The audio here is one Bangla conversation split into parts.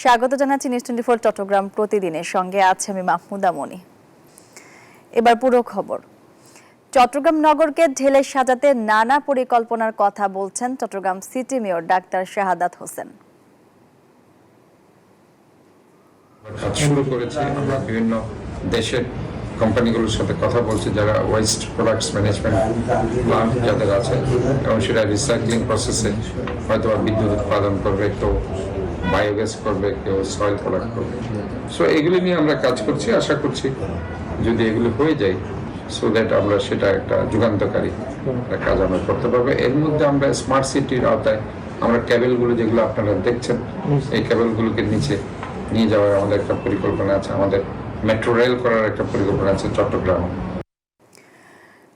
স্বাগত জানাচ্ছি নিউজ 24 চট্টগ্রাম প্রতিদিনের সঙ্গে আছে আমি মাহমুদা মনি। এবার পুরো খবর। চট্টগ্রাম নগরকে ঢেলে সাজাতে নানা পরিকল্পনার কথা বলছেন Chittagong city mayor doctor Shahadat Hossain. শুরু করেছে আমরা বিভিন্ন দেশের কোম্পানিগুলোর সাথে কথা বলছি যারা ওয়েস্ট প্রোডাক্টস ম্যানেজমেন্ট প্লান্ট যাদের আছে এবং সেটা রিসাইক্লিং প্রসেসে হয়তো বিদ্যুৎ উৎপাদন করবে, কেউ বায়োগ্যাস করবে, কেউ সয়েল প্রোডাক্ট করবে। সো এগুলি নিয়ে আমরা কাজ করছি, আশা করছি যদি এগুলো হয়ে যায় সো দ্যাট আমরা সেটা একটা যুগান্তকারী কাজ আমরা করতে পারবো। এর মধ্যে আমরা স্মার্ট সিটির আওতায় আমরা ক্যাবেলগুলো যেগুলো আপনারা দেখছেন এই ক্যাবেলগুলোকে নিচে নিয়ে যাওয়ার আমাদের একটা পরিকল্পনা আছে, আমাদের মেট্রো রেল করার একটা পরিকল্পনা আছে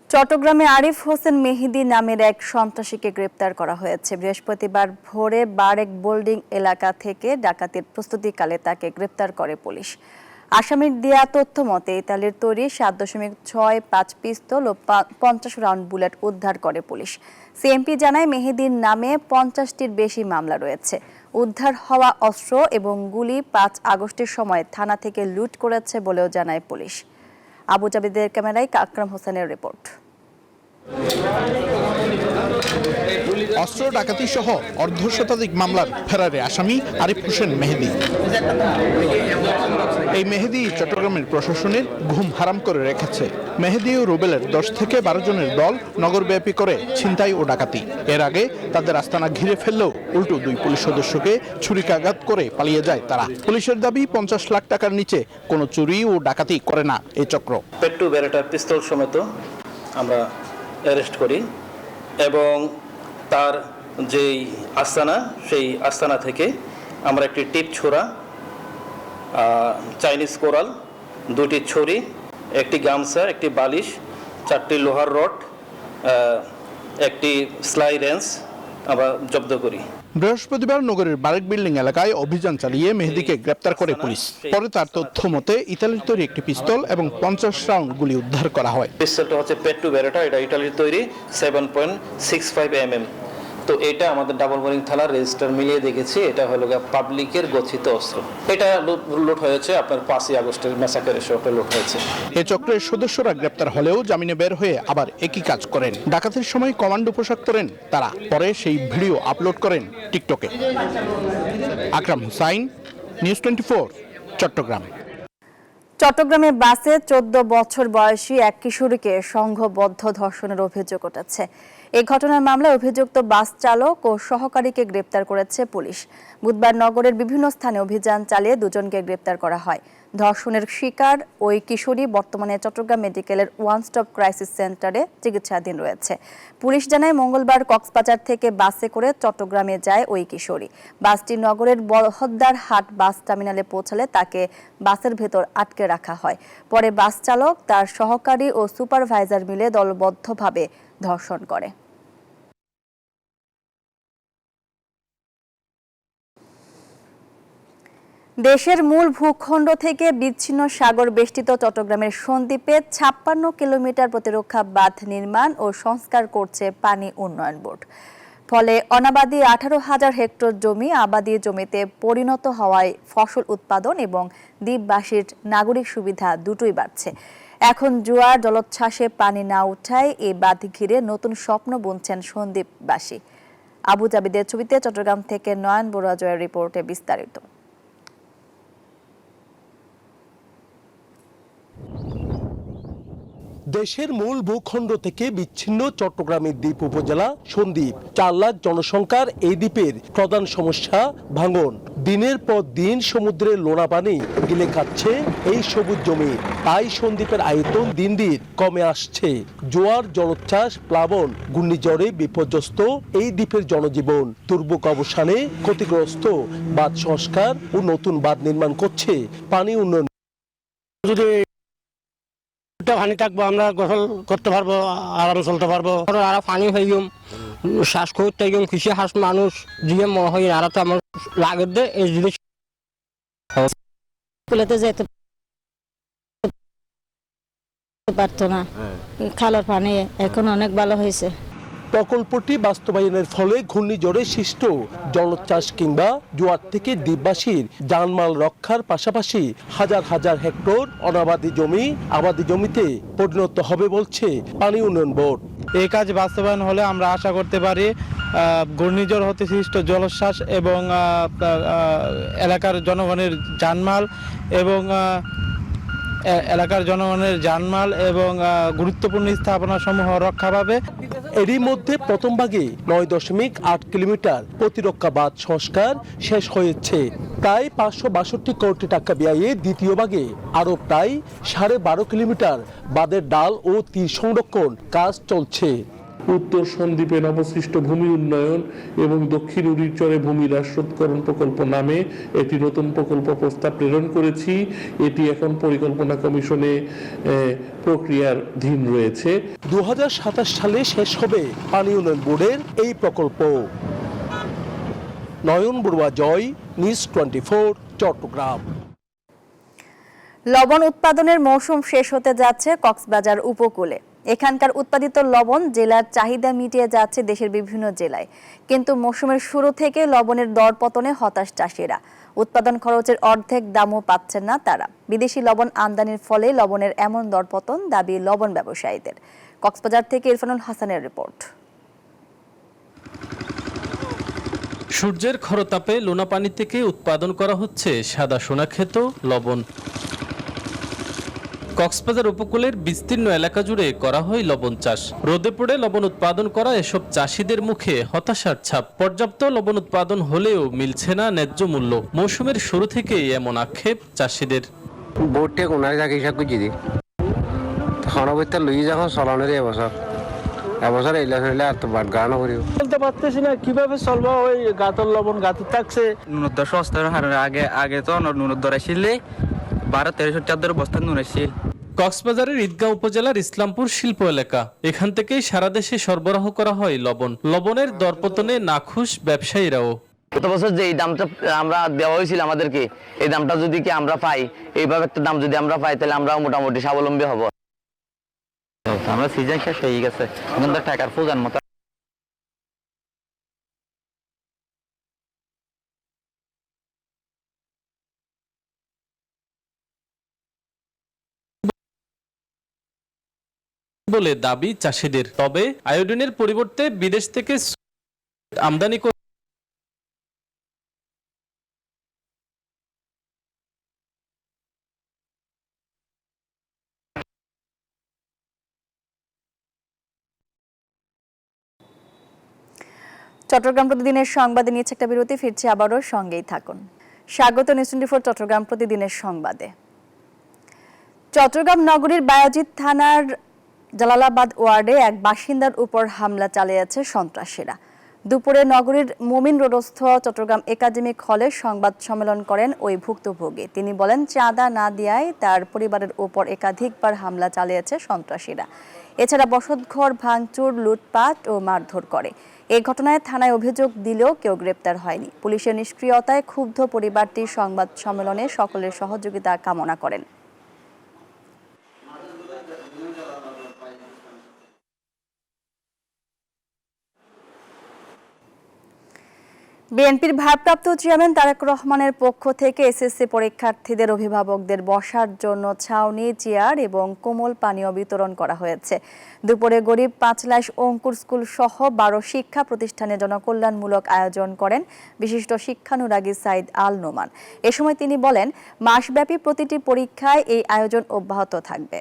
চট্টগ্রামে আরিফ হোসেন মেহেদী নামের এক সন্ত্রাসীকে গ্রেপ্তার করা হয়েছে। বৃহস্পতিবার ভোরে বারেক বোল্ডিং এলাকা থেকে ডাকাতির প্রস্তুতিকালে তাকে গ্রেপ্তার করে পুলিশ। আসামির দেয়া তথ্য মতে ইতালির তৈরি 7.65 পিস্তল ও 50 রাউন্ড বুলেট উদ্ধার করে পুলিশ। সিএমপি জানায় মেহেদীর নামে 50টির বেশি মামলা রয়েছে। উদ্ধার হওয়া অস্ত্র এবং গুলি 5 আগস্টের সময় থানা থেকে লুট করেছে বলেও জানায় পুলিশ। আবু জাবিদের ক্যামেরায় আকরাম হোসেনের রিপোর্ট। অস্ত্র ডাকাতি সহ অর্ধশতাধিক মামলার ফেরারে আসামি আরিফ হোসেন মেহেদী। এই মেহেদী চট্টগ্রামের প্রশাসনের ঘুম হারাম করে রেখেছে। মেহেদী ও রুবেলের 10 থেকে 12 জনের দল নগরব্যাপী করে ছিনতাই ও ডাকাতি। এর আগে তাদের আস্তানা ঘিরে ফেললেও উল্টো 2 পুলিশ সদস্যকে ছুরিকাঘাত করে পালিয়ে যায় তারা। পুলিশের দাবি 50 লাখ টাকার নিচে কোনো চুরি ও ডাকাতি করে না এই চক্র। পেট্টু বেরেটা পিস্তল সমেত আমরা অ্যারেস্ট করি এবং তার যেই আস্তানা সেই আস্তানা থেকে আমরা একটি টিপ ছোড়া, চাইনিজ কোরাল, 2টি ছড়ি, একটি গামছা, একটি বালিশ, 4টি লোহার রড, একটি স্লাই রেঞ্চ আমরা জব্দ করি। বৃহস্পতিবার নগরের বারেক বিল্ডিং এলাকায় অভিযান চালিয়ে মেহেদীকে গ্রেপ্তার করে পুলিশ। পরে তার তথ্য মতে ইতালির তৈরি একটি পিস্তল এবং 50 রাউন্ড গুলি উদ্ধার করা হয়। পিস্তলটা হচ্ছে পেট্টু বেরেটা, এটা ইতালির তৈরি 7.65 mm। তো এটা আমাদের ডাবল বোরিং থানার রেজিস্টার মিলিয়ে দেখেছি, এটা হলো পাবলিকের গচ্ছিত অস্ত্র। এটা লুট হয়েছে আপনার 5 আগস্টের ম্যাসাকারের সময় লুট হয়েছে। এই চক্রের সদস্যরা গ্রেপ্তার হলেও জামিনে বের হয়ে আবার একই কাজ করেন। ডাকাতির সময় কমান্ডো পোশাক পরেন তারা, পরে সেই ভিডিও আপলোড করেন টিকটকে। আকরাম হুসাইন, নিউজ 24, চট্টগ্রাম। চট্টগ্রামে বাসে 14 বছর বয়সী এক কিশোরীকে সংঘবদ্ধ ধর্ষণের অভিযোগ উঠেছে। এই ঘটনার মামলায় অভিযুক্ত বাস চালক ও সহকারীকে গ্রেপ্তার করেছে পুলিশ। বুধবার নগরের বিভিন্ন স্থানে অভিযান চালিয়ে 2 জনকে গ্রেপ্তার করা হয়। ধর্ষণের শিকার ওই কিশোরী বর্তমানে চট্টগ্রাম মেডিকেলের ওয়ান স্টপ ক্রাইসিস সেন্টারে চিকিৎসাধীন রয়েছে। পুলিশ জানায় মঙ্গলবার কক্সবাজার থেকে বাসে করে চট্টগ্রামে যায় ওই কিশোরী। বাসটি নগরের বহদ্দার হাট বাস টার্মিনালে পৌঁছালে তাকে বাসের ভেতর আটকে রাখা হয়। পরে বাস চালক, তার সহকারী ও সুপারভাইজার মিলে দলবদ্ধভাবে ধর্ষণ করে। দেশের মূল ভূখণ্ড থেকে বিচ্ছিন্ন সাগর বেষ্টিত চট্টগ্রামের সন্দ্বীপে 56 কিলোমিটার প্রতিরক্ষা বাঁধ নির্মাণ ও সংস্কার করছে পানি উন্নয়ন বোর্ড। ফলে অনাবাদি 18,000 হেক্টর জমি আবাদি জমিতে পরিণত হওয়ায় ফসল উৎপাদন এবং দ্বীপবাসীর নাগরিক সুবিধা দুটোই বাড়ছে। এখন জোয়ার জলোচ্ছ্বাসে পানি না উঠায় এই বাঁধ ঘিরে নতুন স্বপ্ন বুনছেন সন্দ্বীপবাসী। আবু জাবিদের ছবিতে চট্টগ্রাম থেকে নয়ন বড়ুয়া জয়ের রিপোর্টে বিস্তারিত। দেশের মূল ভূখণ্ড থেকে বিচ্ছিন্ন চট্টগ্রামের দ্বীপ উপজেলা সন্দ্বীপ। 4 লাখ জনসংখ্যার এই দ্বীপের প্রধান সমস্যা ভাঙন। দিনের পর দিন সমুদ্রের লোনা পানি গিলে খাচ্ছে এই সবুজ জমি। তাই সন্দ্বীপের আয়তন দিন দিন কমে আসছে। জোয়ার জলোচ্ছ্বাস, প্লাবন, ঘূর্ণিঝড়ে বিপর্যস্ত এই দ্বীপের জনজীবন। দুর্ভোগ অবসানে ক্ষতিগ্রস্ত বাঁধ সংস্কার ও নতুন বাঁধ নির্মাণ করছে পানি উন্নয়ন। পানি থাকবো, আমরা গোসল করতে পারবো, আরাম চলতে পারবো। আর পানি হয়ে গেম, শ্বাস করতে গেম, কৃষি হাস মানুষ দিয়ে মনে হয় আর তো আমার লাগে দে এই জিনিস যেতে পারতো না। খালের পানি এখন অনেক ভালো হয়েছে। প্রকল্পটি বাস্তবায়নের ফলে ঘূর্ণিঝড়ে সৃষ্ট জলোচ্ছ্বাস কিংবা জোয়ার থেকে দ্বীপবাসীর জানমাল রক্ষার পাশাপাশি হাজার হাজার হেক্টর অনাবাদি জমি আবাদি জমিতে পরিণত হবে বলছে পানি উন্নয়ন বোর্ড। এই কাজ বাস্তবায়ন হলে আমরা আশা করতে পারি ঘূর্ণিঝড় হতে সৃষ্ট জলোচ্ছ্বাস এবং এলাকার জনগণের জানমাল এবং গুরুত্বপূর্ণ স্থাপনা সমূহ রক্ষা পাবে। এরই মধ্যে প্রথম ভাগে 9.8 কিলোমিটার প্রতিরক্ষা বাঁধ সংস্কার শেষ হয়েছে। প্রায় 562 কোটি টাকা ব্যয়ে দ্বিতীয় ভাগে আরো প্রায় 12.5 কিলোমিটার বাঁধের ডাল ও তীর সংরক্ষণ কাজ চলছে। উত্তর সন্দ্বীপে নবসৃষ্ট ভূমি উন্নয়ন এবং দক্ষিণ উড়িরচরে ভূমি হ্রাসরোধকরণ প্রকল্প নামে একটি নতুন প্রকল্প প্রস্তাব প্রেরণ করেছি। এটি এখন পরিকল্পনা কমিশনে প্রক্রিয়াধীন রয়েছে। 2027 সালে শেষ হবে পানি উন্নয়ন বোর্ডের এই প্রকল্প। নয়ন বড়ুয়া জয়, নিউজ 24, চট্টগ্রাম। লবণ উৎপাদনের মৌসুম শেষ হতে যাচ্ছে কক্সবাজার উপকূলে। এখানকার উৎপাদিত লবণ জেলার চাহিদা মিটিয়ে যাচ্ছে দেশের বিভিন্ন জেলায়, কিন্তু মৌসুমের শুরু থেকে লবণের দরপতনে হতাশ চাষিরা। উৎপাদন খরচের অর্ধেক দামও পাচ্ছেন না তারা। বিদেশি লবণ আমদানির ফলে লবণের এমন দরপতন দাবি লবণ ব্যবসায়ীদের। কক্সবাজার থেকে ইরফানুল হাসানের রিপোর্ট। সূর্যের খরতাপে লোনা পানি থেকে উৎপাদন করা হচ্ছে সাদা সোনাক্ষেত লবণ। কক্সবাজার উপকূলের বিস্তীর্ণ এলাকা জুড়ে করা হয় লবণ চাষ। রোদে পড়ে লবণ উৎপাদন করা এসব চাষিদের মুখে হতাশার ছাপ। পর্যাপ্ত লবণ উৎপাদন হলেও মিলছে না ন্যায্য মূল্য। মৌসুমের শুরু থেকেই এমন আক্ষেপ চাষিদের। বোর্ডে কোনার জায়গা হিসাব করছি দি তখন অবস্থা লুই যখন চলানোর এবছর এইলা ফেলে আর তো বাট গানো করিব বলতে পারতেছি না কিভাবে চলবো। ওই গাতর লবণ গাতর থাকছে নুনের দর সস্তার হারে আগে তো নুনের দর আসলে 12-13 বস্তা নুন আসছিল। কক্সবাজারের ঈদগাঁও উপজেলার ইসলামপুর শিল্প এলাকা। এখান থেকেই সারা দেশে সরবরাহ করা হয় লবণ। লবণের দরপতনে নাখুশ ব্যবসায়ীরাও। গত বছর যে এই দামটা আমরা দেওয়া হয়েছিল আমাদেরকে, এই দামটা যদি কি আমরা পাই, এইভাবে একটা দাম যদি আমরা পাই, তাহলে আমরা মোটামুটি স্বাবলম্বী হব। আমরা সিজন শেষ হয়ে গেছে, এখন তো টাকার ফুজার মতো। বলে দাবি চাষিদের। তবে আয়োডিনের পরিবর্তে বিদেশ থেকে আমদানি চট্টগ্রাম প্রতিদিনের সংবাদে নিচ্ছে একটা বিরতি, ফিরছে আবারও, সঙ্গেই থাকুন। স্বাগত নিউজ 24 চট্টগ্রাম প্রতিদিনের সংবাদে। চট্টগ্রাম নগরীর বায়াজিৎ থানার জালালাবাদ ওয়ার্ডে এক বাসিন্দার উপর হামলা চালিয়েছে সন্ত্রাসীরা। দুপুরে নগরীর মুমিন রোডস্থ চট্টগ্রাম একাডেমিক হলে সংবাদ সম্মেলন করেন ওই ভুক্তভোগী। তিনি বলেন, চাঁদা না দেওয়ায় তার পরিবারের উপর একাধিকবার হামলা চালিয়েছে সন্ত্রাসীরা। এছাড়া বসতঘর ভাঙচুর, লুটপাট ও মারধর করে। এই ঘটনায় থানায় অভিযোগ দিলেও কেউ গ্রেপ্তার হয়নি। পুলিশের নিষ্ক্রিয়তায় ক্ষুব্ধ পরিবারটি সংবাদ সম্মেলনে সকলের সহযোগিতা কামনা করেন। বিএনপির ভারপ্রাপ্ত চেয়ারম্যান তারেক রহমানের পক্ষ থেকে এসএসসি পরীক্ষার্থীদের অভিভাবকদের বসার জন্য ছাউনি, চেয়ার এবং কোমল পানীয় বিতরণ করা হয়েছে। দুপুরে গরিব 5 লাশ অঙ্কুর স্কুল সহ 12 শিক্ষা প্রতিষ্ঠানে জনকল্যাণমূলক আয়োজন করেন বিশিষ্ট শিক্ষানুরাগী সাইদ আল নোমান। এ সময় তিনি বলেন, মাসব্যাপী প্রতিটি পরীক্ষায় এই আয়োজন অব্যাহত থাকবে।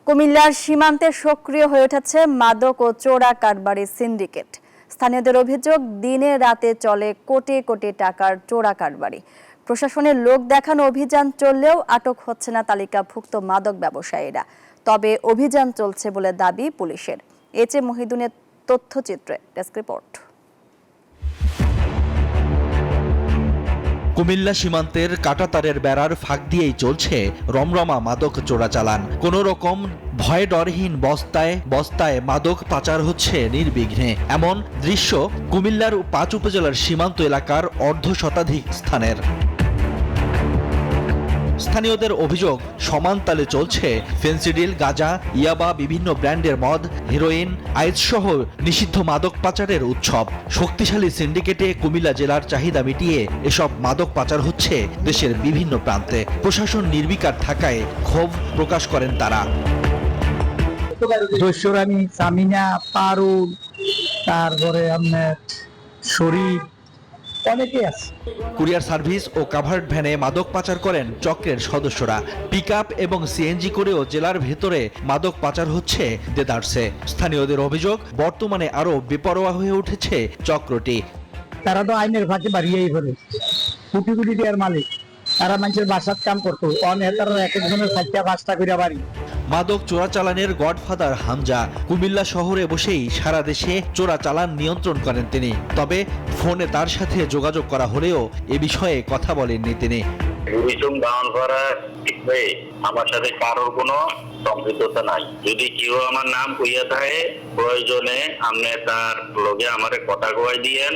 কুমিল্লার সীমান্তে সক্রিয় হয়ে উঠেছে মাদক ও চোরা কারবারি সিন্ডিকেট। স্থানীয়দের অভিযোগ, দিনে রাতে চলে কোটি কোটি টাকার চোরা কারবারি। প্রশাসনের লোক দেখানো অভিযান চললেও আটক হচ্ছে না তালিকাভুক্ত মাদক ব্যবসায়ীরা। তবে অভিযান চলছে বলে দাবি পুলিশের। এইচ এ মহিদুনের তথ্যচিত্রে ডেস্ক রিপোর্ট। কুমিল্লা সীমান্তের কাঁটাতারের বেড়ার ফাঁক দিয়েই চলছে রমরমা মাদক চোরাচালান। কোনো রকম ভয়ে ডরহীন বস্তায় বস্তায় মাদক পাচার হচ্ছে নির্বিঘ্নে। এমন দৃশ্য কুমিল্লার ৫ উপজেলার সীমান্ত এলাকার অর্ধশতাধিক স্থানের। স্থানীয়দের অভিযোগ, সমান তালে চলছে ফেন্সিডিল, গাঁজা, ইয়াবা, বিভিন্ন ব্র্যান্ডের মদ, হেরোইন, আইস সহ নিষিদ্ধ মাদক পাচারের উৎসব। শক্তিশালী সিন্ডিকেটে কুমিল্লা জেলার চাহিদা মিটিয়ে এসব মাদক পাচার হচ্ছে দেশের বিভিন্ন প্রান্তে। প্রশাসন নির্বিকার থাকায় ক্ষোভ প্রকাশ করেন তারা। দস্যুরানি, সামিনা, পারুল, তারপরে আপনার শরীর, অনেকে আছে। কুরিয়ার সার্ভিস ও কাভার্ড ভ্যানে মাদক পাচার করেন চক্রের সদস্যরা। পিকআপ এবং সিএনজি করেও জেলার ভেতরে মাদক পাচার হচ্ছে দেদারসে। স্থানীয়দের অভিযোগ, বর্তমানে আরো বেপরোয়া হয়ে উঠেছে চক্রটি। তারা তো আইনের ফাঁকে বাড়িয়েই ফেলে, কোটি কোটি টাকার মালিক। তারা মানুষের বাসার কাম করতো, তারা এক একজনের 4টা-5টা করে বাড়ি। মাদক চোরাচালানের গডফাদার হামজা কুমিল্লা শহরে বসেই সারা দেশে চোরাচালান নিয়ন্ত্রণ করেন তিনি। তবে ফোনে তার সাথে যোগাযোগ করা হলেও এ বিষয়ে কথা বলেননি তিনি। আমার সাথে কারোর কোনো সম্পৃক্ততা নাই। যদি কেউ আমার নাম কইয়া থাকে, প্রয়োজনে আপনি তার লগে আমারে কথা কই দিয়েন।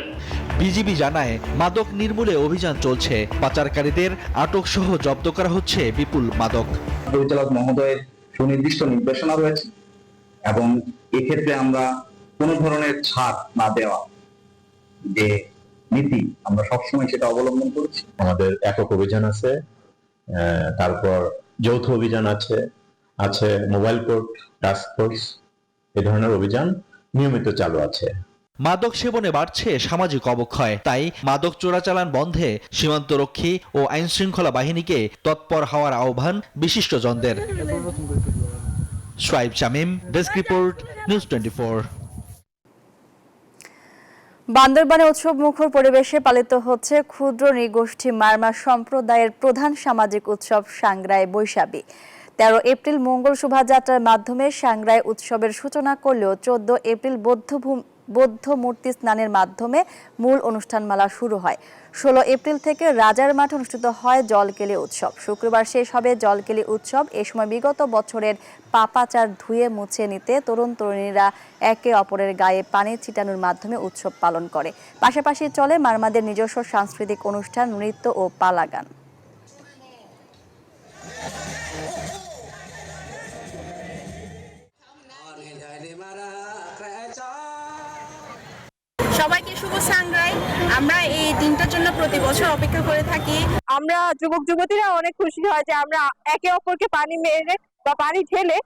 বিজিবি জানায়, মাদক নির্মূলে অভিযান চলছে। পাচারকারীদের আটক সহ জব্দ করা হচ্ছে বিপুল মাদক। পরিচালক মহোদয়ের সুনির্দিষ্ট নির্দেশনা রয়েছে এবং এক্ষেত্রে আমরা কোনো ধরনের ছাড় না দেওয়া যে নীতি, আমরা সবসময় সেটা অবলম্বন করছি। আমাদের একক অভিযান আছে, তারপর যৌথ অভিযান আছে মোবাইল কোর্ট টাস্ক ফোর্স, এই ধরনের অভিযান নিয়মিত চালু আছে। মাদক সেবনে বাড়ছে সামাজিক অবক্ষয়, তাই মাদক চোরাচালান বন্ধে সীমান্তরক্ষী ও আইনশৃঙ্খলা বাহিনীকে তৎপর হওয়ার আহ্বান বিশিষ্টজনদের। Shoaib Shamim, desk report, news 24। বান্দরবানে উৎসব মুখর পরিবেশে পালিত হচ্ছে ক্ষুদ্র নৃগোষ্ঠী মারমা সম্প্রদায়ের প্রধান সামাজিক উৎসব সাংগ্রাই বৈশাখী। 13 এপ্রিল মঙ্গল শোভাযাত্রার মাধ্যমে সাংগ্রাই উৎসবের সূচনা করলেও 14 এপ্রিল বৌদ্ধ মূর্তি স্নানের মাধ্যমে মূল অনুষ্ঠানমালা শুরু হয়। 16 এপ্রিল থেকে রাজার মাঠে অনুষ্ঠিত হয় জলকেলি উৎসব। শুক্রবার শেষ হবে জলকেলি উৎসব। এ সময় বিগত বছরের পাপাচার ধুয়ে মুছে নিতে তরুণ তরুণীরা একে অপরের গায়ে পানি ছিটানোর মাধ্যমে উৎসব পালন করে। পাশাপাশি চলে মারমাদের নিজস্ব সাংস্কৃতিক অনুষ্ঠান, নৃত্য ও পালা গান। সবাইকে শুভ সাংগ্রাই। আমরা এই দিনটার জন্য প্রতি বছর অপেক্ষা করে থাকি। আমরা যুবক যুবতীরা অনেক খুশি হয় যে আমরা একে অপরকে পানি মেরে বা পানি ঢেলে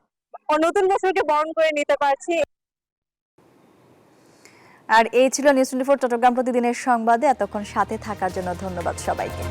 নতুন বছরকে বরণ করে নিতে পারছি। আর এই ছিল নিউজ 24 চট্টগ্রাম প্রতিদিনের সংবাদে। এতক্ষণ সাথে থাকার জন্য ধন্যবাদ সবাইকে।